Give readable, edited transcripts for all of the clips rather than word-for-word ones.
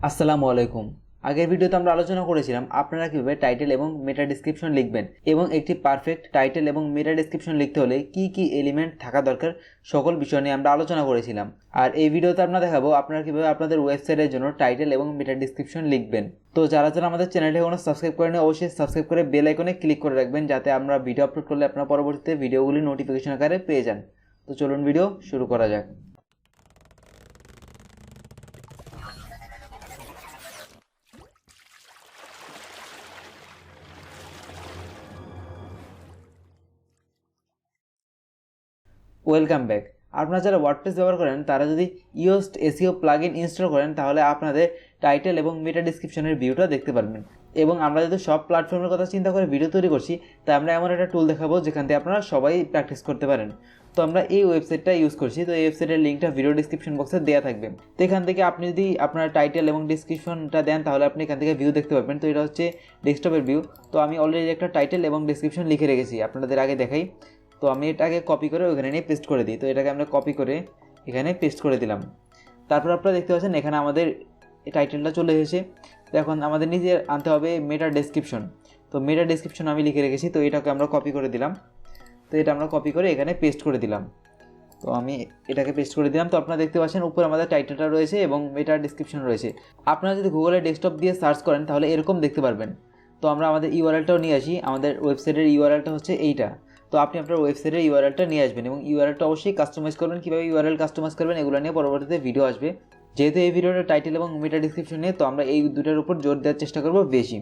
আসসালামু আলাইকুম। আগের ভিডিওতে আমরা আলোচনা করেছিলাম আপনারা কিভাবে টাইটেল এবং মেটা ডেসক্রিপশন লিখবেন এবং একটি পারফেক্ট টাইটেল এবং মেটা ডেসক্রিপশন লিখতে হলে কি কি এলিমেন্ট থাকা দরকার সকল বিষয় নিয়ে আমরা আলোচনা করেছিলাম। আর এই ভিডিওতে আমরা দেখাবো আপনারা কিভাবে আপনাদের ওয়েবসাইটের জন্য টাইটেল এবং মেটা ডেসক্রিপশন লিখবেন। তো যারা আমাদের চ্যানেলটি এখনো সাবস্ক্রাইব করেন অবশ্যই সাবস্ক্রাইব করে বেল আইকনে ক্লিক করে রাখবেন যাতে আমরা ভিডিও আপলোড করলে আপনারা পরবর্তীতে ভিডিওগুলি নোটিফিকেশন আকারে পেয়ে যান। তো চলুন ভিডিও শুরু করা যাক। Welcome back. আপনারা যারা ওয়ার্ডপ্রেস ব্যবহার করেন তারা যদি ইয়োস্ট এসইও প্লাগইন ইনস্টল করেন তাহলে আপনাদের টাইটেল এবং মেটা ডেসক্রিপশনের ভিউটা দেখতে পারবেন। এবং আমরা যদি সব প্ল্যাটফর্মের কথা চিন্তা করে ভিডিও তৈরি করছি তাই আমরা এমন একটা টুল দেখাবো যেখান থেকে আপনারা সবাই প্র্যাকটিস করতে পারেন। তো আমরা এই ওয়েবসাইটটা ইউজ করছি, তো এই ওয়েবসাইটের লিঙ্কটা ভিডিও ডিসক্রিপশন বক্সে দেওয়া থাকবে। তো এখান থেকে আপনি যদি আপনার টাইটেল এবং ডিসক্রিপশনটা দেন তাহলে আপনি এখান থেকে ভিউ দেখতে পারবেন। তো এটা হচ্ছে ডেস্কটপের ভিউ। তো আমি অলরেডি একটা টাইটেল এবং ডিসক্রিপশন লিখে রেখেছি, আপনাদের আগে দেখাই। তো আমি এটাকে কপি করে ওখানে নিয়ে পেস্ট করে দিই। তো এটাকে আমরা কপি করে এখানে পেস্ট করে দিলাম। তারপর আপনারা দেখতে পাচ্ছেন এখানে আমাদের টাইটেলটা চলে এসেছে। তো এখন আমাদের নিজে আনতে হবে মেটা ডেসক্রিপশন। তো মেটা ডেসক্রিপশন আমি লিখে রেখেছি, তো এটাকে আমরা কপি করে দিলাম। তো এটা আমরা কপি করে এখানে পেস্ট করে দিলাম। তো আমি এটাকে পেস্ট করে দিলাম। তো আপনারা দেখতে পাচ্ছেন উপরে আমাদের টাইটেলটা রয়েছে এবং মেটা ডেসক্রিপশন রয়েছে। আপনারা যদি গুগলে ডেস্কটপ দিয়ে সার্চ করেন তাহলে এরকম দেখতে পারবেন। তো আমরা আমাদের ইউআরএলটাও নিয়ে আসি। আমাদের ওয়েবসাইটের ইউআরএলটা হচ্ছে এইটা। তো আপনি আপনার ওয়েবসাইটের ইউআরএলটা নিয়ে আসবেন এবং ইউআরএলটা অবশ্যই কাস্টমাইজ করবেন। কীভাবে ইউআরএল কাস্টমাইজ করবেন এগুলো নিয়ে পরবর্তীতে ভিডিও আসবে। যেহেতু এই ভিডিওটা টাইটেল এবং মেটা ডেসক্রিপশন নিয়ে, তো আমরা এই দুটার উপর জোর দেওয়ার চেষ্টা করব বেশি।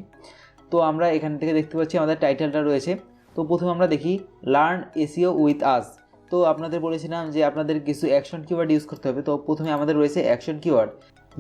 তো আমরা এখান থেকে দেখতে পাচ্ছি আমাদের টাইটেলটা রয়েছে। তো প্রথমে আমরা দেখি লার্ন এসইও উইথ আস। তো আপনাদের বলেছিলাম যে আপনাদের কিছু অ্যাকশন কিওয়ার্ড ইউজ করতে হবে। তো প্রথমে আমাদের রয়েছে অ্যাকশন কিওয়ার্ড,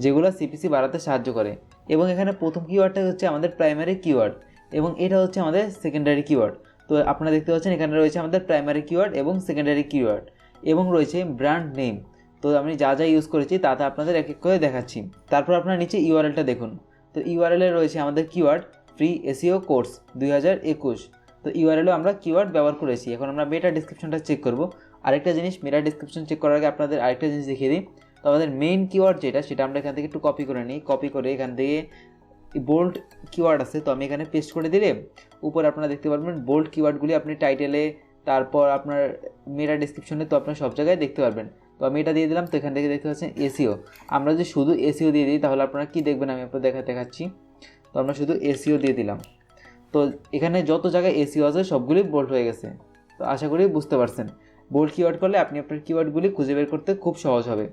যেগুলো সিপিসি বাড়াতে সাহায্য করে। এবং এখানে প্রথম কিওয়ার্ডটা হচ্ছে আমাদের প্রাইমারি কিওয়ার্ড এবং এটা হচ্ছে আমাদের সেকেন্ডারি কিওয়ার্ড। তো আপনারা দেখতে পাচ্ছেন এখানে রয়েছে আমাদের প্রাইমারি কিওয়ার্ড এবং সেকেন্ডারি কিওয়ার্ড এবং রয়েছে ব্র্যান্ড নেম। তো আমি যা যা ইউজ করেছি তাতে আপনাদের এক এক করে দেখাচ্ছি। তারপর আপনারা নিচে ইউআরএলটা দেখুন। তো ইউআরএলে রয়েছে আমাদের কিওয়ার্ড ফ্রি এসইও কোর্স 2021। তো ইউআরএলও আমরা কিওয়ার্ড ব্যবহার করেছি। এখন আমরা মেটা ডিসক্রিপশনটা চেক করব। আরেকটা জিনিস, মেটা ডিসক্রিপশন চেক করার আগে আপনাদের আরেকটা জিনিস দেখিয়ে দিই। তো আমাদের মেইন কিওয়ার্ড যেটা, সেটা আমরা এখান থেকে একটু কপি করে নিই। কপি করে এখান থেকে বোল্ড কিওয়ার্ড আছে, তো আমি এখানে পেস্ট করে দিলে উপরে আপনারা দেখতে পারবেন বোল্ড কিওয়ার্ডগুলি আপনি টাইটেলে, তারপর আপনার মেটা ডিসক্রিপশনে, তো আপনার সব জায়গায় দেখতে পারবেন। তো আমি এটা দিয়ে দিলাম। তো এখান থেকে দেখতে পাচ্ছেন এসইও। আমরা যদি শুধু এসইও দিয়ে দিই তাহলে আপনারা কী দেখবেন আমি আপনাদের দেখাচ্ছি। তো আমরা শুধু এসইও দিয়ে দিলাম। তো এখানে যত জায়গায় এসইও আছে সবগুলি বোল্ড হয়ে গেছে। তো আশা করি বুঝতে পারছেন। বোল্ড কিওয়ার্ড করলে আপনি আপনার কিওয়ার্ডগুলি খুঁজে বের করতে খুব সহজ হবে।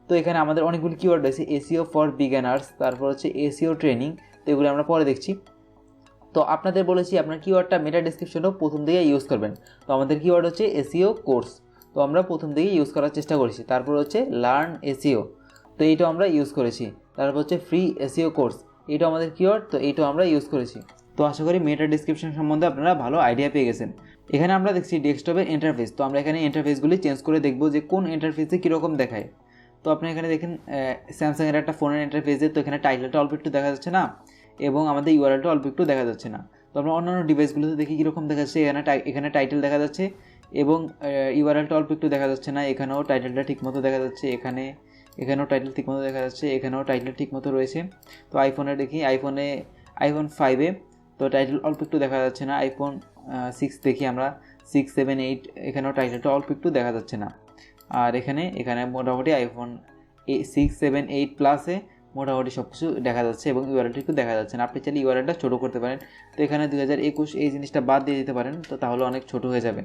তো এখানে আমাদের অনেকগুলি কিওয়ার্ড রয়েছে, এসইও ফর বিগিনার্স, তারপর হচ্ছে এসইও ট্রেনিং। তো এগুলো আমরা পরে দেখছি। তো আপনাদের বলেছি আপনার কিওয়ার্ডটা মেটা ডিসক্রিপশনেও প্রথম দিকে ইউজ করবেন। তো আমাদের কিওয়ার্ড হচ্ছে এসইও কোর্স, তো আমরা প্রথম দিকে ইউজ করার চেষ্টা করেছি। তারপর হচ্ছে লার্ন এসইও, তো এইটাও আমরা ইউজ করেছি। তারপর হচ্ছে ফ্রি এসইও কোর্স, এইটাও আমাদের কিওয়ার্ড, তো এইটাও আমরা ইউজ করেছি। তো আশা করি মেটা ডিসক্রিপশন সম্বন্ধে আপনারা ভালো আইডিয়া পেয়ে গেছেন। এখানে আমরা দেখছি ডেস্কটপের ইন্টারফেস। তো আমরা এখানে ইন্টারফেসগুলি চেঞ্জ করে দেখব যে কোন ইন্টারফেসে কীরকম দেখায়। তো আপনি এখানে দেখেন স্যামসাংয়ের একটা ফোনের ইন্টারফেসে, তো এখানে টাইটেলটা অল্প একটু দেখা যাচ্ছে না এবং আমাদের ইউআরএলটা অল্প একটু দেখা যাচ্ছে না। তো আমরা অন্যান্য ডিভাইসগুলোতে দেখি কীরকম দেখা যাচ্ছে। এখানে টাইটেল দেখা যাচ্ছে এবং ইউআরএলটা অল্প একটু দেখা যাচ্ছে না। এখানেও টাইটেলটা ঠিকমতো দেখা যাচ্ছে, এখানেও টাইটেল ঠিকমতো দেখা যাচ্ছে, এখানেও টাইটেল ঠিকমতো রয়েছে। তো আইফোনে দেখি, আইফোন 5-এ তো টাইটেল অল্প একটু দেখা যাচ্ছে না। আইফোন 6 দেখি আমরা, 6, 7, 8, এখানেও টাইটেলটা অল্প একটু দেখা যাচ্ছে না। আর এখানে মোটামুটি আইফোন 6, 7, 8 প্লাসে মোটামুটি সব কিছু দেখা যাচ্ছে এবং ইউআরএলটা একটু দেখা যাচ্ছে না। আপনি চাইলে ইউআরএলটা ছোটো করতে পারেন। তো এখানে 2021 এই জিনিসটা বাদ দিয়ে দিতে পারেন, তো তাহলে অনেক ছোটো হয়ে যাবে।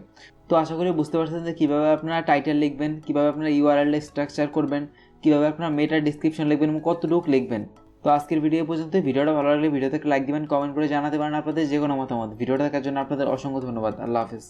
তো আশা করি বুঝতে পারছেন যে কীভাবে আপনারা টাইটেল লিখবেন, কীভাবে আপনারা ইউআরএল স্ট্রাকচার করবেন, কীভাবে আপনারা মেটা ডিসক্রিপশন লিখবেন এবং কতটুকু লিখবেন। তো আজকের ভিডিও পর্যন্ত। ভিডিওটা ভালো লাগলে ভিডিওতে লাইক দিবেন, কমেন্ট করে জানাতে পারেন আপনাদের যে কোনো মতামত। ভিডিওটা দেখার জন্য আপনাদের অসংখ্য ধন্যবাদ। আল্লাহ হাফিজ।